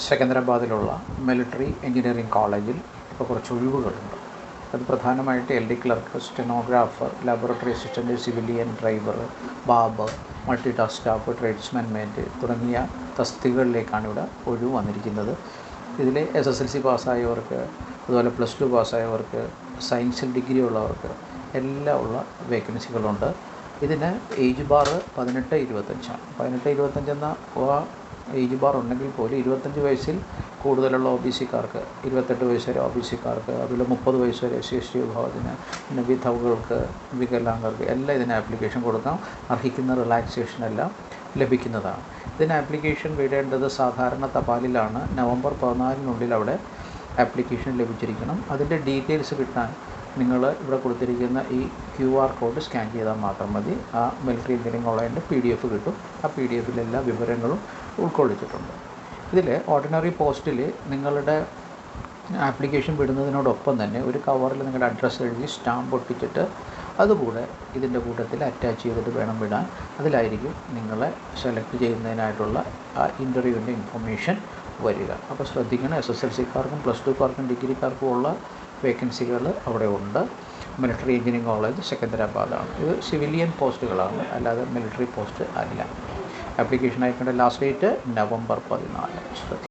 സെക്കന്ദരാബാദിലുള്ള military engineering കോളേജിൽ ഇപ്പോൾ കുറച്ച് ഒഴിവുകളുണ്ട്. അത് പ്രധാനമായിട്ട് LD clerk, stenographer, laboratory assistant, civilian, driver, barber, multi task staff, tradesman mate തുടങ്ങിയ തസ്തികകളിലേക്കാണ് ഇവിടെ ഒഴിവ് വന്നിരിക്കുന്നത്. ഇതിൽ SSLC പാസ്സായവർക്ക്, അതുപോലെ +2 പാസ്സായവർക്ക്, സയൻസിൽ ഡിഗ്രി ഉള്ളവർക്ക് എല്ലാം ഉള്ള വേക്കൻസികളുണ്ട്. ഇതിന് ഏജ് ബാർ 18-25 18-25 എന്ന ഏജ് ബാർ ഉണ്ടെങ്കിൽ പോലും 25 വയസ്സിൽ കൂടുതലുള്ള OBC-ക്കാർക്ക്, 28 വയസ്സ് വരെ OBC-ക്കാർക്ക്, അതുപോലെ 30 വയസ്സ് വരെ SC വിഭാഗത്തിന്, പിന്നെ വിധവകൾക്ക്, വികലാംഗർക്ക് എല്ലാം ഇതിന് ആപ്ലിക്കേഷൻ കൊടുക്കാം. അർഹിക്കുന്ന റിലാക്സേഷൻ എല്ലാം ലഭിക്കുന്നതാണ്. ഇതിന് ആപ്ലിക്കേഷൻ വിടേണ്ടത് സാധാരണ തപാലിലാണ്. നവംബർ 14-നുള്ളിൽ അവിടെ ആപ്ലിക്കേഷൻ ലഭിച്ചിരിക്കണം. അതിൻ്റെ ഡീറ്റെയിൽസ് കിട്ടാൻ നിങ്ങൾ ഇവിടെ കൊടുത്തിരിക്കുന്ന ഈ QR കോഡ് സ്കാൻ ചെയ്താൽ മാത്രം മതി. ആ മിലിറ്ററി എഞ്ചിനീയറിംഗ് കോളേജിൻ്റെ PDF കിട്ടും. ആ PDF-ൽ എല്ലാ വിവരങ്ങളും ഉൾക്കൊള്ളിച്ചിട്ടുണ്ട്. ഇതിൽ ഓർഡിനറി പോസ്റ്റിൽ നിങ്ങളുടെ ആപ്ലിക്കേഷൻ വിടുന്നതിനോടൊപ്പം തന്നെ ഒരു കവറിൽ നിങ്ങളുടെ അഡ്രസ്സ് എഴുതി സ്റ്റാമ്പ് ഒട്ടിച്ചിട്ട് അതുകൂടെ ഇതിൻ്റെ കൂട്ടത്തിൽ അറ്റാച്ച് ചെയ്തിട്ട് വേണം വിടാൻ. അതിലായിരിക്കും നിങ്ങളെ സെലക്ട് ചെയ്യുന്നതിനായിട്ടുള്ള ആ ഇൻ്റർവ്യൂവിൻ്റെ ഇൻഫർമേഷൻ വരിക. അപ്പോൾ ശ്രദ്ധിക്കണം, SSLC-ക്കാർക്കും +2-ക്കാർക്കും ഡിഗ്രിക്കാർക്കും ഉള്ള വേക്കൻസികൾ അവിടെ ഉണ്ട്. മിലിറ്ററി എഞ്ചിനീയറിംഗ് കോളേജ് സെക്കന്ദരാബാദാണ്. ഇത് സിവിലിയൻ പോസ്റ്റുകളാണ്, അല്ലാതെ മിലിറ്ററി പോസ്റ്റ് അല്ല. ആപ്ലിക്കേഷൻ അയക്കേണ്ട ലാസ്റ്റ് ഡേറ്റ് നവംബർ 14.